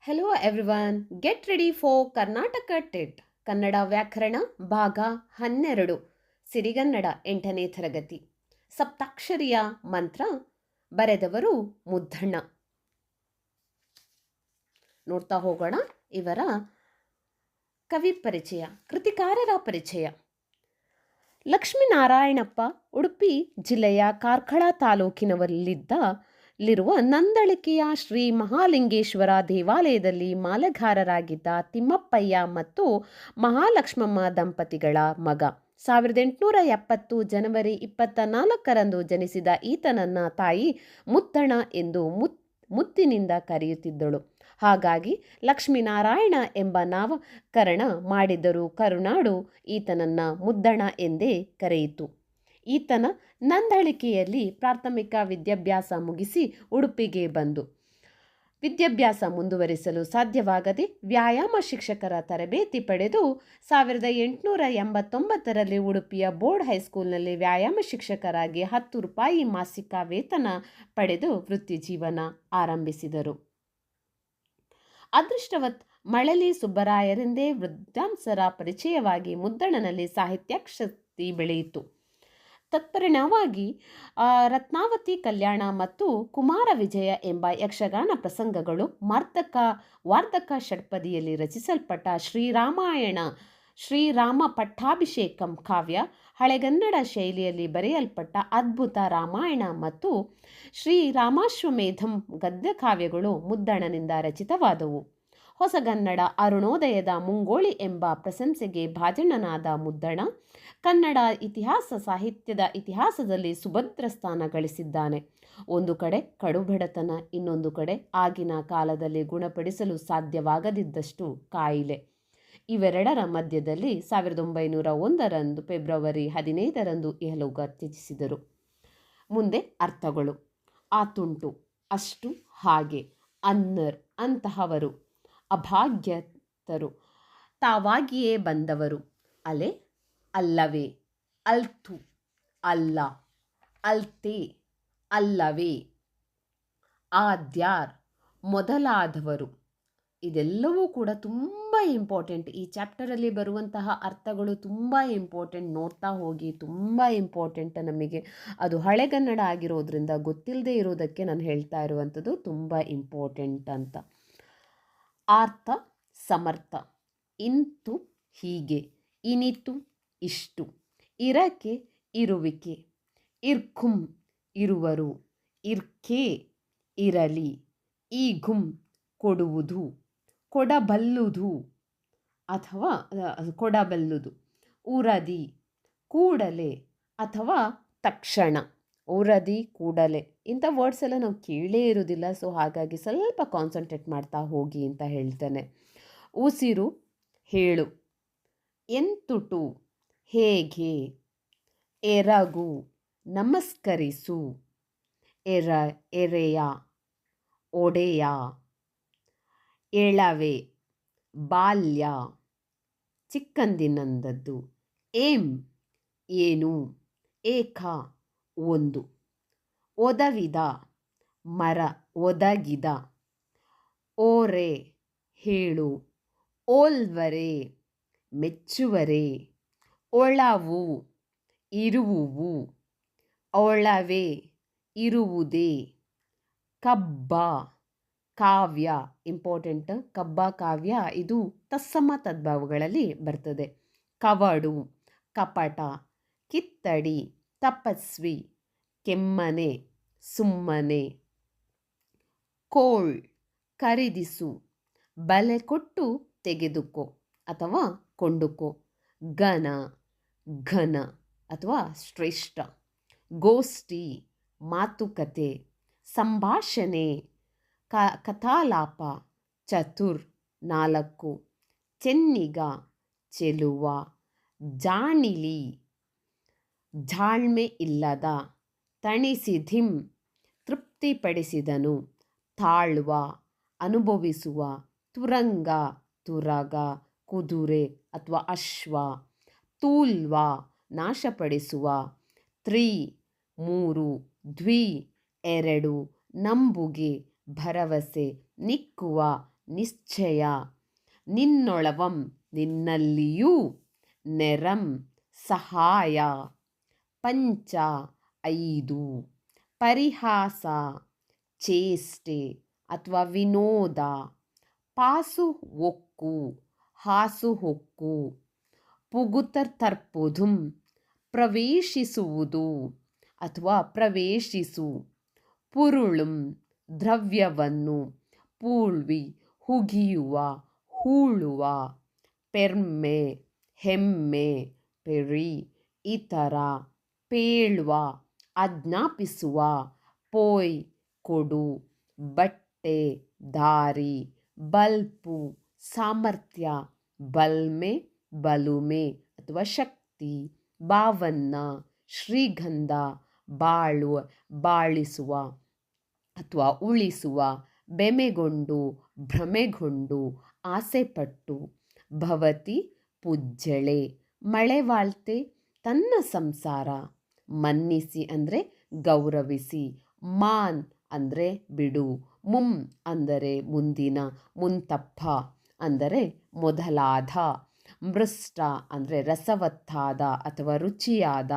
Hello everyone, get ready for Karnataka TET Kannada ವ್ಯಾಕರಣ ಭಾಗ 12 ಸಿರಿಗನ್ನಡ 8ನೇ ತರಗತಿ. ಸಪ್ತಾಕ್ಷರಿಯ ಮಂತ್ರ ಬರೆದವರು ಮುದ್ದಣ್ಣ. ನೋಡ್ತಾ ಹೋಗೋಣ. ಇವರ ಕವಿ ಪರಿಚಯ, ಕೃತಿಕಾರರ ಪರಿಚಯ. ಲಕ್ಷ್ಮೀನಾರಾಯಣಪ್ಪ ಉಡುಪಿ ಜಿಲ್ಲೆಯ ಕಾರ್ಕಳ ತಾಲೂಕಿನಲ್ಲಿರುವ ನಂದಳಿಕೆಯ ಶ್ರೀ ಮಹಾಲಿಂಗೇಶ್ವರ ದೇವಾಲಯದಲ್ಲಿ ಮಾಲೆಗಾರರಾಗಿದ್ದ ತಿಮ್ಮಪ್ಪಯ್ಯ ಮತ್ತು ಮಹಾಲಕ್ಷ್ಮಮ್ಮ ದಂಪತಿಗಳ ಮಗ. 1870 ಜನವರಿ 24ರಂದು ಜನಿಸಿದ ಈತನನ್ನ ತಾಯಿ ಮುದ್ದಣ ಎಂದು ಮುತ್ತಿನಿಂದ ಕರೆಯುತ್ತಿದ್ದಳು. ಹಾಗಾಗಿ ಲಕ್ಷ್ಮೀನಾರಾಯಣ ಎಂಬ ನಾಮಕರಣ ಮಾಡಿದರೂ ಕರುನಾಡು ಈತನನ್ನ ಮುದ್ದಣ ಎಂದೇ ಕರೆಯಿತು. ಈತನ ನಂದಳಿಕೆಯಲ್ಲಿ ಪ್ರಾಥಮಿಕ ವಿದ್ಯಾಭ್ಯಾಸ ಮುಗಿಸಿ ಉಡುಪಿಗೆ ಬಂದು ವಿದ್ಯಾಭ್ಯಾಸ ಮುಂದುವರಿಸಲು ಸಾಧ್ಯವಾಗದೆ ವ್ಯಾಯಾಮ ಶಿಕ್ಷಕರ ತರಬೇತಿ ಪಡೆದು 1889ರಲ್ಲಿ ಉಡುಪಿಯ ಬೋರ್ಡ್ ಹೈಸ್ಕೂಲ್ನಲ್ಲಿ ವ್ಯಾಯಾಮ ಶಿಕ್ಷಕರಾಗಿ 10 ರೂಪಾಯಿ ಮಾಸಿಕ ವೇತನ ಪಡೆದು ವೃತ್ತಿ ಜೀವನ ಆರಂಭಿಸಿದರು. ಅದೃಷ್ಟವತ್ ಮಳಲಿ ಸುಬ್ಬರಾಯರೆಂದೇ ವಿದ್ವಾಂಸರ ಪರಿಚಯವಾಗಿ ಮುದ್ದಣನಲ್ಲಿ ಸಾಹಿತ್ಯಾಸಕ್ತಿ ಬೆಳೆಯಿತು. ತತ್ಪರಿಣಾಮವಾಗಿ ರತ್ನಾವತಿ ಕಲ್ಯಾಣ ಮತ್ತು ಕುಮಾರ ವಿಜಯ ಎಂಬ ಯಕ್ಷಗಾನ ಪ್ರಸಂಗಗಳು, ವಾರ್ಧಕ ಷಟ್ಪದಿಯಲ್ಲಿ ರಚಿಸಲ್ಪಟ್ಟ ಶ್ರೀರಾಮ ಪಟ್ಟಾಭಿಷೇಕಂ ಕಾವ್ಯ, ಹಳೆಗನ್ನಡ ಶೈಲಿಯಲ್ಲಿ ಬರೆಯಲ್ಪಟ್ಟ ಅದ್ಭುತ ರಾಮಾಯಣ ಮತ್ತು ಶ್ರೀರಾಮಾಶ್ವಮೇಧಂ ಗದ್ಯ ಕಾವ್ಯಗಳು ಮುದ್ದಣನಿಂದ ರಚಿತವಾದವು. ಹೊಸಗನ್ನಡ ಅರುಣೋದಯದ ಮುಂಗೋಳಿ ಎಂಬ ಪ್ರಶಂಸೆಗೆ ಭಾಜನನಾದ ಮುದ್ದಣ ಕನ್ನಡ ಸಾಹಿತ್ಯದ ಇತಿಹಾಸದಲ್ಲಿ ಸುಭದ್ರ ಸ್ಥಾನ ಗಳಿಸಿದ್ದಾನೆ. ಒಂದು ಕಡೆ ಕಡುಬಡತನ, ಇನ್ನೊಂದು ಕಡೆ ಆಗಿನ ಕಾಲದಲ್ಲಿ ಗುಣಪಡಿಸಲು ಸಾಧ್ಯವಾಗದಿದ್ದಷ್ಟು ಕಾಯಿಲೆ. ಇವೆರಡರ ಮಧ್ಯದಲ್ಲಿ 1901 ಫೆಬ್ರವರಿ 15ರಂದು ಇಹಲೋಕ ತ್ಯಜಿಸಿದರು. ಮುಂದೆ ಅರ್ಥಗಳು. ಆತುಂಟು, ಅಷ್ಟು, ಹಾಗೆ, ಅನ್ನರ್, ಅಂತಹವರು, ಅಭಾಗ್ಯತರು, ತಾವಾಗಿಯೇ ಬಂದವರು, ಅಲೆ, ಅಲ್ಲವೇ, ಅಲ್ತು, ಅಲ್ಲ, ಅಲ್ತೆ, ಅಲ್ಲವೇ, ಆದ್ಯಾರ್, ಮೊದಲಾದವರು. ಇದೆಲ್ಲವೂ ಕೂಡ ತುಂಬ ಇಂಪಾರ್ಟೆಂಟ್. ಈ ಚಾಪ್ಟರಲ್ಲಿ ಬರುವಂತಹ ಅರ್ಥಗಳು ತುಂಬ ಇಂಪಾರ್ಟೆಂಟ್. ನೋಡ್ತಾ ಹೋಗಿ, ತುಂಬ ಇಂಪಾರ್ಟೆಂಟ್ ನಮಗೆ. ಅದು ಹಳೆಗನ್ನಡ ಆಗಿರೋದ್ರಿಂದ ಗೊತ್ತಿಲ್ಲದೆ ಇರೋದಕ್ಕೆ ನಾನು ಹೇಳ್ತಾ ಇರುವಂಥದ್ದು ತುಂಬ ಇಂಪಾರ್ಟೆಂಟ್ ಅಂತ. ಆರ್ಥ, ಸಮರ್ಥ. ಇಂತು, ಹೀಗೆ, ಇನಿತು, ಇಷ್ಟು, ಇರಕೆ, ಇರುವಿಕೆ, ಇರ್ಕುಂ, ಇರುವರು, ಇರ್ಕೆ, ಇರಲಿ, ಈಗುಂ, ಕೊಡುವುದು, ಕೊಡಬಲ್ಲುದು ಅಥವಾ ಕೊಡಬಲ್ಲುದು, ಉರದಿ, ಕೂಡಲೇ ಅಥವಾ ತಕ್ಷಣ. ಉರದಿ, ಕೂಡಲೇ ಇಂಥ ವರ್ಡ್ಸ್ ಎಲ್ಲ ನಾವು ಕೇಳೇ ಇರೋದಿಲ್ಲ. ಸೊ ಹಾಗಾಗಿ ಸ್ವಲ್ಪ ಕಾನ್ಸಂಟ್ರೇಟ್ ಮಾಡ್ತಾ ಹೋಗಿ ಅಂತ ಹೇಳ್ತೇನೆ. ಉಸಿರು, ಹೇಳು. ಎಂತುಟು, ಹೇಗೆ. ಎರಗು, ನಮಸ್ಕರಿಸು. ಎರೆಯ, ಒಡೆಯ. ಎಳವೆ, ಬಾಲ್ಯ, ಚಿಕ್ಕಂದಿನಂದದ್ದು. ಏಂ, ಏನು. ಏಕ, ಒಂದು. ಒದವಿದ, ಮರ, ಒದಗಿದ. ಓರೆ, ಹೇಳು. ಓಲ್ವರೆ, ಮೆಚ್ಚುವರೆ. ಒಳವು, ಇರುವುವು. ಒಳವೆ, ಇರುವುದೇ. ಕಬ್ಬ, ಕಾವ್ಯ. ಇಂಪಾರ್ಟೆಂಟ್. ಕಬ್ಬ ಕಾವ್ಯ ಇದು ತತ್ಸಮ ತದ್ಭವಗಳಲ್ಲಿ ಬರ್ತದೆ. ಕವಡು, ಕಪಟ. ಕಿತ್ತಡಿ, ತಪಸ್ವಿ. ಕೆಮ್ಮನೆ, ಸುಮ್ಮನೆ. ಕೋಳ್, ಖರೀದಿಸು. ಬಲೆ ಕೊಟ್ಟು ತೆಗೆದುಕೋ ಅಥವಾ ಕೊಂಡುಕೋ. ಘನ, ಘನ ಅಥವಾ ಶ್ರೇಷ್ಠ. ಗೋಷ್ಠಿ, ಮಾತುಕತೆ. ಸಂಭಾಷಣೆ, ಕಥಾಲಾಪ. ಚತುರ್, 4. ಚೆನ್ನಿಗ, ಚೆಲುವ. ಜಾಣಿಲಿ, ಜಾಳ್ಮೆ ಇಲ್ಲದ. ತಣಿಸಿಧಿಂ, ತೃಪ್ತಿಪಡಿಸಿದನು. ತಾಳ್ವ, ಅನುಭವಿಸುವ. ತುರಂಗ, ತುರಗ, ಕುದುರೆ ಅಥವಾ ಅಶ್ವ. ತೂಲ್ವ, ನಾಶಪಡಿಸುವ. 3, ದ್ವಿ, 2. ನಂಬುಗೆ, ಭರವಸೆ. ನಿಕ್ಕುವ, ನಿಶ್ಚಯ, ನಿನ್ನೊಳವಂ ನಿನ್ನಲ್ಲಿಯೂ, ನೆರಂ ಸಹಾಯ, ಪಂಚ ಐದು, ಪರಿಹಾಸ ಚೇಷ್ಟೆ ಅಥವಾ ವಿನೋದ, ಪಾಸು ಒಕ್ಕು ಹಾಸು ಹೊಕ್ಕು, ಪುಗುತರ್ತರ್ಪುದುಂ ಪ್ರವೇಶಿಸುವುದು ಅಥವಾ ಪ್ರವೇಶಿಸು, ಪುರುಳುಂ ದ್ರವ್ಯವನ್ನು, ಪೂಳ್ವಿ ಹುಗಿಯುವ ಹೂಳುವ, ಪೆರ್ಮೆ ಹೆಮ್ಮೆ, ಪೆರಿ ಇತರ, ಪೇಳುವ ಆಜ್ಞಾಪಿಸುವ, ಪೋಯ್ ಕೊಡು, ಬಟ್ಟೆ ದಾರಿ, ಬಲ್ಪು ಸಾಮರ್ಥ್ಯ, ಬಲ್ಮೆ ಬಲುಮೆ ಅಥವಾ ಶಕ್ತಿ, ಬಾವನ್ನ ಶ್ರೀಗಂಧ, ಬಾಳು ಬಾಳಿಸುವ ಅಥವಾ ಉಳಿಸುವ, ಬೆಮೆಗೊಂಡು ಭ್ರಮೆಗೊಂಡು ಆಸೆಪಟ್ಟು, ಭವತಿ ಪುಜ್ಜಳೆ ಮಳೆವಾಳ್ತೆ ತನ್ನ ಸಂಸಾರ, ಮನ್ನಿಸಿ ಅಂದರೆ ಗೌರವಿಸಿ, ಮಾನ್ ಅಂದರೆ ಬಿಡು, ಮುಂ ಅಂದರೆ ಮುಂದಿನ, ಮುಂತಪ್ಪ ಅಂದರೆ ಮೊದಲಾದ, ಮೃಷ್ಟ ಅಂದರೆ ರಸವತ್ತಾದ ಅಥವಾ ರುಚಿಯಾದ,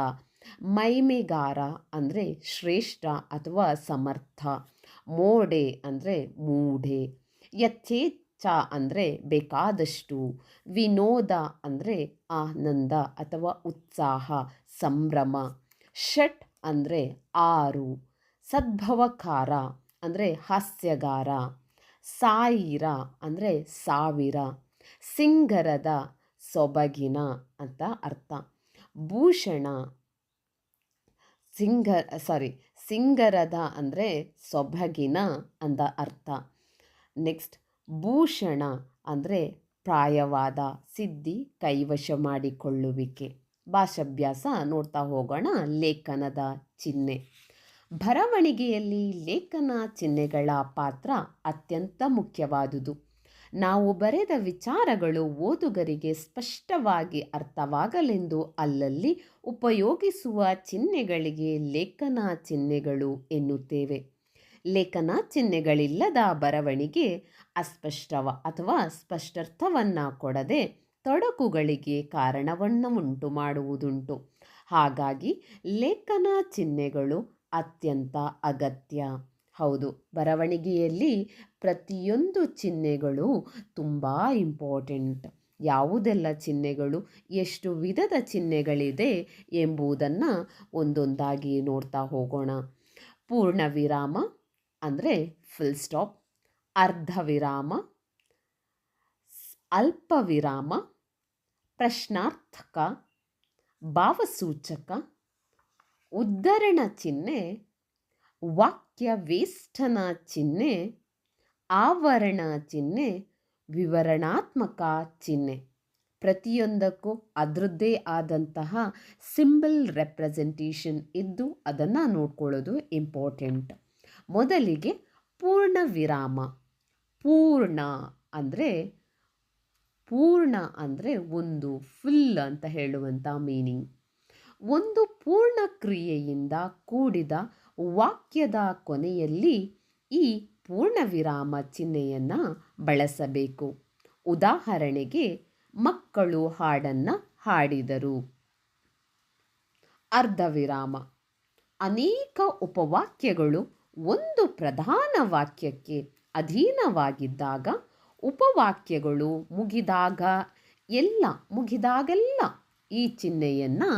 ಮೈಮೆಗಾರ ಅಂದರೆ ಶ್ರೇಷ್ಠ ಅಥವಾ ಸಮರ್ಥ, ಮೋಡೆ ಅಂದರೆ ಮೂಢೆ, ಯಥೇಚ್ಛ ಅಂದರೆ ಬೇಕಾದಷ್ಟು, ವಿನೋದ ಅಂದರೆ ಆನಂದ ಅಥವಾ ಉತ್ಸಾಹ ಸಂಭ್ರಮ, ಷಟ್ ಅಂದರೆ ಆರು, ಸದ್ಭವಕಾರ ಅಂದರೆ ಹಾಸ್ಯಗಾರ, ಸಾವಿರ ಅಂದರೆ ಸಾವಿರ, ಸಿಂಗರದ ಸೊಬಗಿನ ಅಂತ ಅರ್ಥ, ಭೂಷಣ ಸಿಂಗರದ ಅಂದರೆ ಸೊಬಗಿನ ಅಂತ ಅರ್ಥ. ನೆಕ್ಸ್ಟ್ ಭೂಷಣ ಅಂದರೆ ಪ್ರಾಯವಾದ ಸಿದ್ಧಿ, ಕೈವಶ ಮಾಡಿಕೊಳ್ಳುವಿಕೆ. ಭಾಷಾಭ್ಯಾಸ ನೋಡ್ತಾ ಹೋಗೋಣ. ಲೇಖನದ ಚಿಹ್ನೆ. ಬರವಣಿಗೆಯಲ್ಲಿ ಲೇಖನ ಚಿಹ್ನೆಗಳ ಪಾತ್ರ ಅತ್ಯಂತ ಮುಖ್ಯವಾದುದು. ನಾವು ಬರೆದ ವಿಚಾರಗಳು ಓದುಗರಿಗೆ ಸ್ಪಷ್ಟವಾಗಿ ಅರ್ಥವಾಗಲೆಂದು ಅಲ್ಲಲ್ಲಿ ಉಪಯೋಗಿಸುವ ಚಿಹ್ನೆಗಳಿಗೆ ಲೇಖನ ಚಿಹ್ನೆಗಳು ಎನ್ನುತ್ತೇವೆ. ಲೇಖನ ಚಿಹ್ನೆಗಳಿಲ್ಲದ ಬರವಣಿಗೆ ಅಸ್ಪಷ್ಟವ ಅಥವಾ ಸ್ಪಷ್ಟರ್ಥವನ್ನು ಕೊಡದೆ ತೊಡಕುಗಳಿಗೆ ಕಾರಣವನ್ನು ಉಂಟು ಮಾಡುವುದುಂಟು. ಹಾಗಾಗಿ ಲೇಖನ ಚಿಹ್ನೆಗಳು ಅತ್ಯಂತ ಅಗತ್ಯ. ಹೌದು, ಬರವಣಿಗೆಯಲ್ಲಿ ಪ್ರತಿಯೊಂದು ಚಿಹ್ನೆಗಳು ತುಂಬ ಇಂಪಾರ್ಟೆಂಟ್. ಯಾವುದೆಲ್ಲ ಚಿಹ್ನೆಗಳು, ಎಷ್ಟು ವಿಧದ ಚಿಹ್ನೆಗಳಿದೆ ಎಂಬುದನ್ನು ಒಂದೊಂದಾಗಿ ನೋಡ್ತಾ ಹೋಗೋಣ. ಪೂರ್ಣ ವಿರಾಮ ಅಂದರೆ ಫುಲ್ ಸ್ಟಾಪ್, ಅರ್ಧ ವಿರಾಮ, ಅಲ್ಪ ವಿರಾಮ, ಪ್ರಶ್ನಾರ್ಥಕ, ಭಾವಸೂಚಕ, ಉದ್ಧರಣ ಚಿಹ್ನೆ, ವಾಕ್ಯ ವೇಷ್ಟನ ಚಿಹ್ನೆ, ಆವರಣ ಚಿಹ್ನೆ, ವಿವರಣಾತ್ಮಕ ಚಿಹ್ನೆ. ಪ್ರತಿಯೊಂದಕ್ಕೂ ಅದರದ್ದೇ ಆದಂತಹ ಸಿಂಬಲ್ ರೆಪ್ರೆಸೆಂಟೇಷನ್ ಇದ್ದು ಅದನ್ನು ನೋಡ್ಕೊಳ್ಳೋದು ಇಂಪಾರ್ಟೆಂಟ್. ಮೊದಲಿಗೆ ಪೂರ್ಣ ವಿರಾಮ. ಪೂರ್ಣ ಅಂದರೆ ಒಂದು ಫುಲ್ ಅಂತ ಹೇಳುವಂಥ ಮೀನಿಂಗ್. ಒಂದು ಪೂರ್ಣ ಕ್ರಿಯೆಯಿಂದ ಕೂಡಿದ ವಾಕ್ಯದ ಕೊನೆಯಲ್ಲಿ ಈ ಪೂರ್ಣ ವಿರಾಮ ಚಿಹ್ನೆಯನ್ನು ಬಳಸಬೇಕು. ಉದಾಹರಣೆಗೆ, ಮಕ್ಕಳು ಹಾಡನ್ನು ಹಾಡಿದರು. ಅರ್ಧ ವಿರಾಮ. ಅನೇಕ ಉಪವಾಕ್ಯಗಳು ಒಂದು ಪ್ರಧಾನ ವಾಕ್ಯಕ್ಕೆ ಅಧೀನವಾಗಿದ್ದಾಗ, ಉಪವಾಕ್ಯಗಳು ಮುಗಿದಾಗೆಲ್ಲ ಈ ಚಿಹ್ನೆಯನ್ನು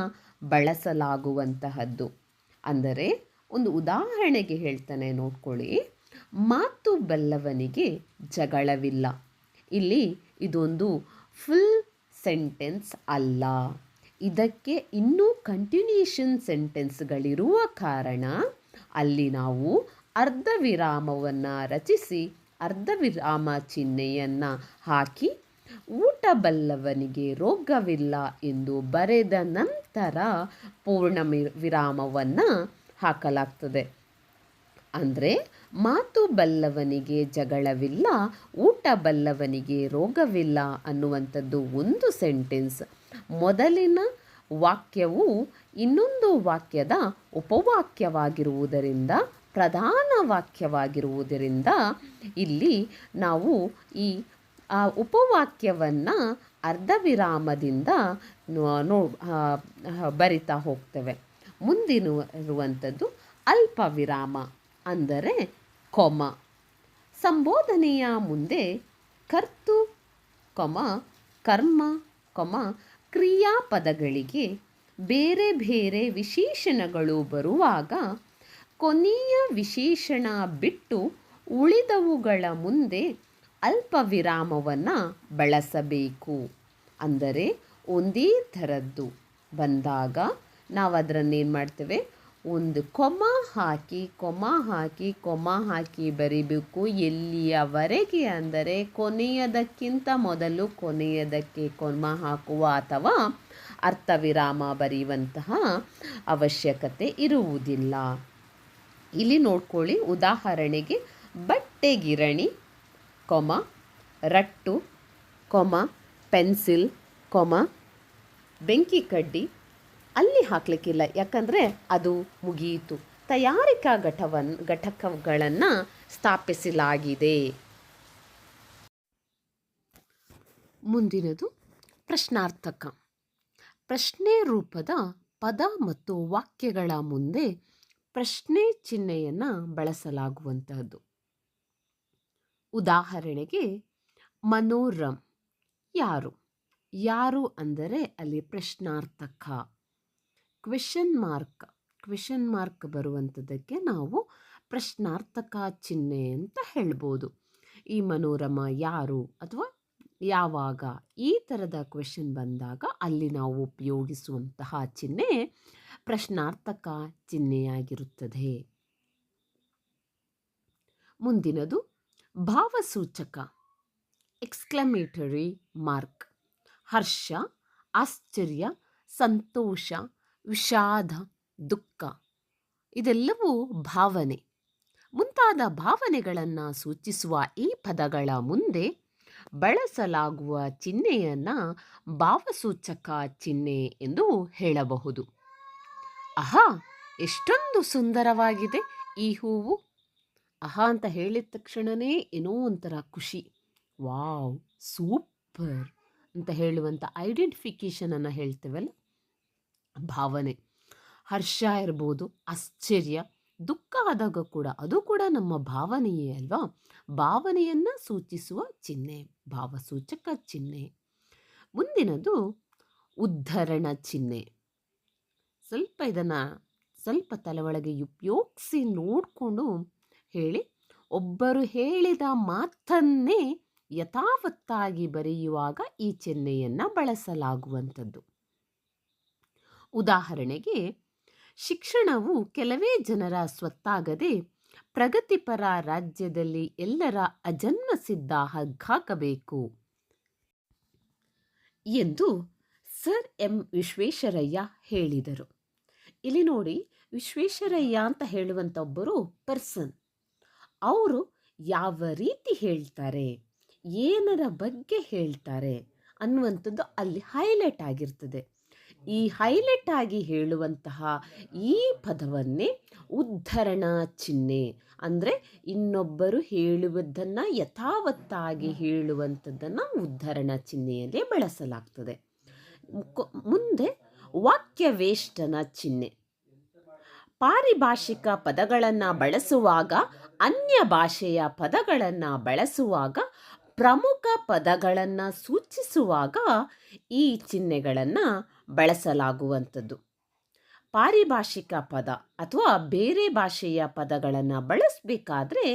ಬಳಸಲಾಗುವಂತಹದ್ದು. ಅಂದರೆ ಒಂದು ಉದಾಹರಣೆಗೆ ಹೇಳ್ತಾನೆ ನೋಡ್ಕೊಳ್ಳಿ. ಮಾತು ಬಲ್ಲವನಿಗೆ ಜಗಳವಿಲ್ಲ. ಇಲ್ಲಿ ಇದೊಂದು ಫುಲ್ ಸೆಂಟೆನ್ಸ್ ಅಲ್ಲ. ಇದಕ್ಕೆ ಇನ್ನೂ ಕಂಟಿನ್ಯೂಷನ್ ಸೆಂಟೆನ್ಸ್ಗಳಿರುವ ಕಾರಣ ಅಲ್ಲಿ ನಾವು ಅರ್ಧ ವಿರಾಮವನ್ನು ರಚಿಸಿ ಅರ್ಧ ವಿರಾಮ ಚಿಹ್ನೆಯನ್ನು ಹಾಕಿ, ಊಟ ಬಲ್ಲವನಿಗೆ ರೋಗವಿಲ್ಲ ಎಂದು ಬರೆದ ನಂತರ ಪೂರ್ಣ ವಿರಾಮವನ್ನು ಹಾಕಲಾಗ್ತದೆ. ಅಂದರೆ ಮಾತು ಬಲ್ಲವನಿಗೆ ಜಗಳವಿಲ್ಲ, ಊಟ ಬಲ್ಲವನಿಗೆ ರೋಗವಿಲ್ಲ ಅನ್ನುವಂಥದ್ದು ಒಂದು ಸೆಂಟೆನ್ಸ್. ಮೊದಲಿನ ವಾಕ್ಯವು ಇನ್ನೊಂದು ವಾಕ್ಯದ ಉಪವಾಕ್ಯವಾಗಿರುವುದರಿಂದ ಪ್ರಧಾನ ವಾಕ್ಯವಾಗಿರುವುದರಿಂದ ಇಲ್ಲಿ ನಾವು ಈ ಉಪವಾಕ್ಯವನ್ನು ಅರ್ಧ ವಿರಾಮದಿಂದ ಬರಿತಾ ಹೋಗ್ತೇವೆ. ಮುಂದಿರುವಂಥದ್ದು ಅಲ್ಪ ವಿರಾಮ ಅಂದರೆ ಕೊಮ. ಸಂಬೋಧನೆಯ ಮುಂದೆ ಕರ್ತು, ಕರ್ಮ, ಕ್ರಿಯಾಪದಗಳಿಗೆ ಬೇರೆ ಬೇರೆ ವಿಶೇಷಣಗಳು ಬರುವಾಗ ಕೊನೆಯ ವಿಶೇಷಣ ಬಿಟ್ಟು ಉಳಿದವುಗಳ ಮುಂದೆ ಅಲ್ಪ ವಿರಾಮವನ್ನು ಬಳಸಬೇಕು. ಅಂದರೆ ಒಂದೇ ಥರದ್ದು ಬಂದಾಗ ನಾವು ಅದರನ್ನೇನು ಮಾಡ್ತೇವೆ, ಒಂದು ಕೊಮ ಹಾಕಿ ಬರಿಬೇಕು. ಎಲ್ಲಿಯವರೆಗೆ ಅಂದರೆ ಕೊನೆಯದಕ್ಕಿಂತ ಮೊದಲು ಕೊನೆಯದಕ್ಕೆ ಕೊಮ ಹಾಕುವ ಅಥವಾ ಅರ್ಥ ವಿರಾಮ ಬರೆಯುವಂತಹ ಅವಶ್ಯಕತೆ ಇರುವುದಿಲ್ಲ. ಇಲ್ಲಿ ನೋಡ್ಕೊಳ್ಳಿ, ಉದಾಹರಣೆಗೆ ಬಟ್ಟೆಗಿರಣಿ, ರಟ್ಟು, ಪೆನ್ಸಿಲ್, ಬೆಂಕಿ ಕಡ್ಡಿ. ಅಲ್ಲಿ ಹಾಕಲಿಕ್ಕಿಲ್ಲ, ಯಾಕಂದರೆ ಅದು ಮುಗಿಯಿತು. ತಯಾರಿಕಾ ಘಟಕಗಳನ್ನು ಸ್ಥಾಪಿಸಲಾಗಿದೆ. ಮುಂದಿನದು ಪ್ರಶ್ನಾರ್ಥಕ. ಪ್ರಶ್ನೆ ರೂಪದ ಪದ ಮತ್ತು ವಾಕ್ಯಗಳ ಮುಂದೆ ಪ್ರಶ್ನೆ ಚಿಹ್ನೆಯನ್ನು ಬಳಸಲಾಗುವಂತಹದ್ದು. ಉದಾಹರಣೆಗೆ ಮನೋರಮ್ ಯಾರು? ಯಾರು ಅಂದರೆ ಅಲ್ಲಿ ಪ್ರಶ್ನಾರ್ಥಕ. ಕ್ವೆಶನ್ ಮಾರ್ಕ್ ಬರುವಂಥದ್ದಕ್ಕೆ ನಾವು ಪ್ರಶ್ನಾರ್ಥಕ ಚಿಹ್ನೆ ಅಂತ ಹೇಳ್ಬೋದು. ಈ ಮನೋರಮ ಯಾರು ಅಥವಾ ಯಾವಾಗ ಈ ಥರದ ಕ್ವೆಶನ್ ಬಂದಾಗ ಅಲ್ಲಿ ನಾವು ಉಪಯೋಗಿಸುವಂತಹ ಚಿಹ್ನೆ ಪ್ರಶ್ನಾರ್ಥಕ ಚಿಹ್ನೆಯಾಗಿರುತ್ತದೆ. ಮುಂದಿನದು ಭಾವಸೂಚಕ ಎಕ್ಸ್ಕ್ಲಮೇಟರಿ ಮಾರ್ಕ್. ಹರ್ಷ, ಆಶ್ಚರ್ಯ, ಸಂತೋಷ, ವಿಷಾದ, ದುಃಖ ಇದೆಲ್ಲವೂ ಭಾವನೆ. ಮುಂತಾದ ಭಾವನೆಗಳನ್ನು ಸೂಚಿಸುವ ಈ ಪದಗಳ ಮುಂದೆ ಬಳಸಲಾಗುವ ಚಿಹ್ನೆಯನ್ನು ಭಾವಸೂಚಕ ಚಿಹ್ನೆ ಎಂದು ಹೇಳಬಹುದು. ಆಹಾ, ಎಷ್ಟೊಂದು ಸುಂದರವಾಗಿದೆ ಈ ಹೂವು. ಆಹಾ ಅಂತ ಹೇಳಿದ ತಕ್ಷಣವೇ ಏನೋ ಒಂಥರ ಖುಷಿ, ವಾವ್ ಸೂಪರ್ ಅಂತ ಹೇಳುವಂಥ ಐಡೆಂಟಿಫಿಕೇಷನನ್ನು ಹೇಳ್ತೇವಲ್ಲ, ಭಾವನೆ. ಹರ್ಷ ಇರ್ಬೋದು, ಆಶ್ಚರ್ಯ, ದುಃಖ ಆದಾಗ ಕೂಡ ಅದು ಕೂಡ ನಮ್ಮ ಭಾವನೆಯೇ ಅಲ್ವಾ. ಭಾವನೆಯನ್ನು ಸೂಚಿಸುವ ಚಿಹ್ನೆ ಭಾವಸೂಚಕ ಚಿಹ್ನೆ. ಮುಂದಿನದು ಉದ್ಧರಣ ಚಿಹ್ನೆ. ಸ್ವಲ್ಪ ತಲೆ ಒಳಗೆ ಉಪಯೋಗಿಸಿ ನೋಡಿಕೊಂಡು ಹೇಳಿ. ಒಬ್ಬರು ಹೇಳಿದ ಮಾತನ್ನೇ ಯಥಾವತ್ತಾಗಿ ಬರೆಯುವಾಗ ಈ ಚಿಹ್ನೆಯನ್ನು ಬಳಸಲಾಗುವಂಥದ್ದು. ಉದಾಹರಣೆಗೆ, ಶಿಕ್ಷಣವು ಕೆಲವೇ ಜನರ ಸ್ವತ್ತಾಗದೆ ಪ್ರಗತಿಪರ ರಾಜ್ಯದಲ್ಲಿ ಎಲ್ಲರ ಅಜನ್ಮಸಿದ್ಧ ಹಕ್ಕಾಗಬೇಕು ಎಂದು ಸರ್ ಎಂ ವಿಶ್ವೇಶ್ವರಯ್ಯ ಹೇಳಿದರು. ಇಲ್ಲಿ ನೋಡಿ, ವಿಶ್ವೇಶ್ವರಯ್ಯ ಅಂತ ಹೇಳುವಂಥ ಒಬ್ಬರು ಪರ್ಸನ್. ಅವರು ಯಾವ ರೀತಿ ಹೇಳ್ತಾರೆ, ಏನರ ಬಗ್ಗೆ ಹೇಳ್ತಾರೆ ಅನ್ನುವಂಥದ್ದು ಅಲ್ಲಿ ಹೈಲೈಟ್ ಆಗಿರ್ತದೆ. ಈ ಹೈಲೈಟ್ ಆಗಿ ಹೇಳುವಂತಹ ಈ ಪದವನ್ನೇ ಉದ್ಧರಣ ಚಿಹ್ನೆ ಅಂದರೆ ಇನ್ನೊಬ್ಬರು ಹೇಳುವುದನ್ನು ಯಥಾವತ್ತಾಗಿ ಹೇಳುವಂಥದ್ದನ್ನು ಉದ್ಧರಣ ಚಿಹ್ನೆಯಲ್ಲೇ ಬಳಸಲಾಗ್ತದೆ. ಮುಂದೆ ವಾಕ್ಯವೇಷ್ಟನ ಚಿಹ್ನೆ. ಪಾರಿಭಾಷಿಕ ಪದಗಳನ್ನು ಬಳಸುವಾಗ, ಅನ್ಯ ಭಾಷೆಯ ಪದಗಳನ್ನು ಬಳಸುವಾಗ, ಪ್ರಮುಖ ಪದಗಳನ್ನು ಸೂಚಿಸುವಾಗ ಈ ಚಿಹ್ನೆಗಳನ್ನು ಬಳಸಲಾಗುವಂಥದ್ದು. ಪಾರಿಭಾಷಿಕ ಪದ ಅಥವಾ ಬೇರೆ ಭಾಷೆಯ ಪದಗಳನ್ನು ಬಳಸಬೇಕಾದ್ರೆ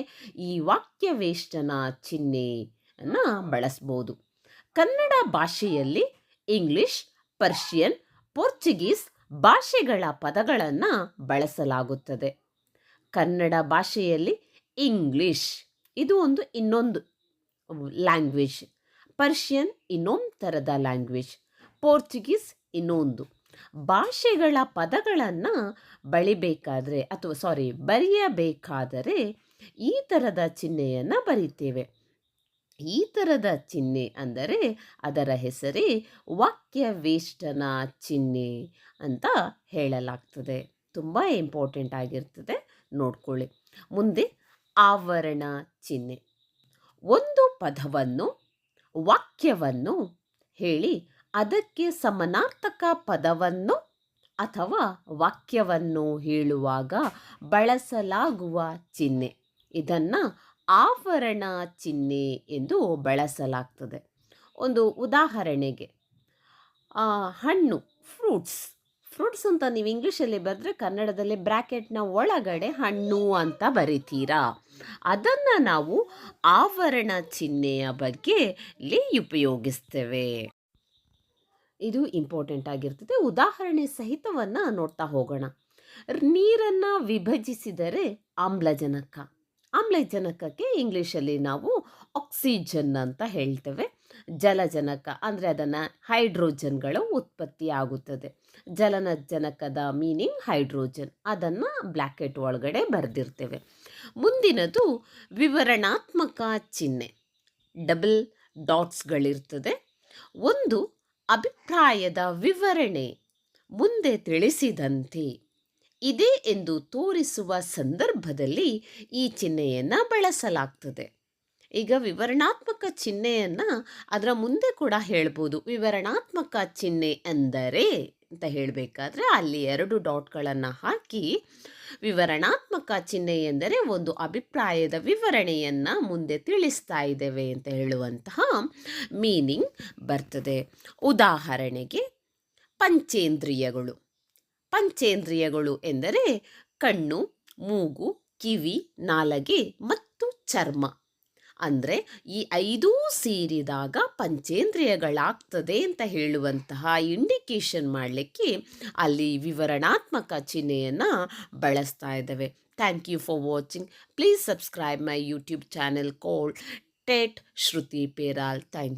ಈ ವಾಕ್ಯವೇಷ್ಟನ ಚಿಹ್ನೆಯನ್ನು ಬಳಸ್ಬೋದು. ಕನ್ನಡ ಭಾಷೆಯಲ್ಲಿ ಇಂಗ್ಲಿಷ್, ಪರ್ಷಿಯನ್, ಪೋರ್ಚುಗೀಸ್ ಭಾಷೆಗಳ ಪದಗಳನ್ನು ಬಳಸಲಾಗುತ್ತದೆ. ಕನ್ನಡ ಭಾಷೆಯಲ್ಲಿ ಇಂಗ್ಲಿಷ್ ಇದು ಇನ್ನೊಂದು ಲ್ಯಾಂಗ್ವೇಜ್, ಪರ್ಷಿಯನ್ ಇನ್ನೊಂದು ಥರದ ಲ್ಯಾಂಗ್ವೇಜ್, ಪೋರ್ಚುಗೀಸ್ ಇನ್ನೊಂದು. ಭಾಷೆಗಳ ಪದಗಳನ್ನು ಬರೆಯಬೇಕಾದರೆ ಈ ಥರದ ಚಿಹ್ನೆಯನ್ನು ಬರೀತೇವೆ. ಈ ಥರದ ಚಿಹ್ನೆ ಅಂದರೆ ಅದರ ಹೆಸರೇ ವಾಕ್ಯವೇಷ್ಟನ ಚಿಹ್ನೆ ಅಂತ ಹೇಳಲಾಗ್ತದೆ. ತುಂಬ ಇಂಪಾರ್ಟೆಂಟ್ ಆಗಿರ್ತದೆ, ನೋಡ್ಕೊಳ್ಳಿ. ಮುಂದೆ ಆವರಣ ಚಿಹ್ನೆ. ಒಂದು ಪದವನ್ನು, ವಾಕ್ಯವನ್ನು ಹೇಳಿ ಅದಕ್ಕೆ ಸಮನಾರ್ಥಕ ಪದವನ್ನು ಅಥವಾ ವಾಕ್ಯವನ್ನು ಹೇಳುವಾಗ ಬಳಸಲಾಗುವ ಚಿಹ್ನೆ. ಇದನ್ನು ಆವರಣ ಚಿಹ್ನೆ ಎಂದು ಬಳಸಲಾಗ್ತದೆ. ಒಂದು ಉದಾಹರಣೆಗೆ ಹಣ್ಣು, ಫ್ರೂಟ್ಸ್ ಅಂತ ನೀವು ಇಂಗ್ಲೀಷಲ್ಲಿ ಬರೆದ್ರೆ ಕನ್ನಡದಲ್ಲಿ ಬ್ರ್ಯಾಕೆಟ್ನ ಒಳಗಡೆ ಹಣ್ಣು ಅಂತ ಬರಿತೀರಾ. ಅದನ್ನು ನಾವು ಆವರಣ ಚಿಹ್ನೆಯ ಬಗ್ಗೆ ಇಲ್ಲಿ ಉಪಯೋಗಿಸ್ತೇವೆ. ಇದು ಇಂಪಾರ್ಟೆಂಟ್ ಆಗಿರ್ತದೆ. ಉದಾಹರಣೆ ಸಹಿತವನ್ನು ನೋಡ್ತಾ ಹೋಗೋಣ. ನೀರನ್ನು ವಿಭಜಿಸಿದರೆ ಆಮ್ಲಜನಕಕ್ಕೆ ಇಂಗ್ಲೀಷಲ್ಲಿ ನಾವು ಆಕ್ಸಿಜನ್ ಅಂತ ಹೇಳ್ತೇವೆ. ಜಲಜನಕ ಅಂದರೆ ಅದನ್ನು ಹೈಡ್ರೋಜನ್ಗಳು ಉತ್ಪತ್ತಿ ಆಗುತ್ತದೆ. ಜಲಜನಕದ ಮೀನಿಂಗ್ ಹೈಡ್ರೋಜನ್. ಅದನ್ನು ಬ್ಲ್ಯಾಕೆಟ್ ಒಳಗಡೆ ಬರೆದಿರ್ತೇವೆ. ಮುಂದಿನದು ವಿವರಣಾತ್ಮಕ ಚಿಹ್ನೆ. ಡಬಲ್ ಡಾಟ್ಸ್ಗಳಿರ್ತದೆ. ಒಂದು ಅಭಿಪ್ರಾಯದ ವಿವರಣೆ ಮುಂದೆ ತಿಳಿಸಿದಂತೆ ಇದೆ ಎಂದು ತೋರಿಸುವ ಸಂದರ್ಭದಲ್ಲಿ ಈ ಚಿಹ್ನೆಯನ್ನು ಬಳಸಲಾಗ್ತದೆ. ಈಗ ವಿವರಣಾತ್ಮಕ ಚಿಹ್ನೆಯನ್ನು ಅದರ ಮುಂದೆ ಕೂಡ ಹೇಳ್ಬೋದು. ವಿವರಣಾತ್ಮಕ ಚಿಹ್ನೆ ಎಂದರೆ ಅಂತ ಹೇಳಬೇಕಾದ್ರೆ ಅಲ್ಲಿ 2 ಡಾಟ್ಗಳನ್ನು ಹಾಕಿ ವಿವರಣಾತ್ಮಕ ಚಿಹ್ನೆ ಎಂದರೆ ಒಂದು ಅಭಿಪ್ರಾಯದ ವಿವರಣೆಯನ್ನು ಮುಂದೆ ತಿಳಿಸ್ತಾ ಇದ್ದೇವೆ ಅಂತ ಹೇಳುವಂತಹ ಮೀನಿಂಗ್ ಬರ್ತದೆ. ಉದಾಹರಣೆಗೆ ಪಂಚೇಂದ್ರಿಯಗಳು ಎಂದರೆ ಕಣ್ಣು, ಮೂಗು, ಕಿವಿ, ನಾಲಿಗೆ ಮತ್ತು ಚರ್ಮ. ಅಂದರೆ ಈ 5 ಸೇರಿದಾಗ ಪಂಚೇಂದ್ರಿಯಗಳಾಗ್ತದೆ ಅಂತ ಹೇಳುವಂತಹ ಇಂಡಿಕೇಶನ್ ಮಾಡಲಿಕ್ಕೆ ಅಲ್ಲಿ ವಿವರಣಾತ್ಮಕ ಚಿಹ್ನೆಯನ್ನು ಬಳಸ್ತಾ ಇದ್ದೇವೆ. Thank you for watching. Please subscribe my YouTube channel called TET Shruti Peral. Thank you.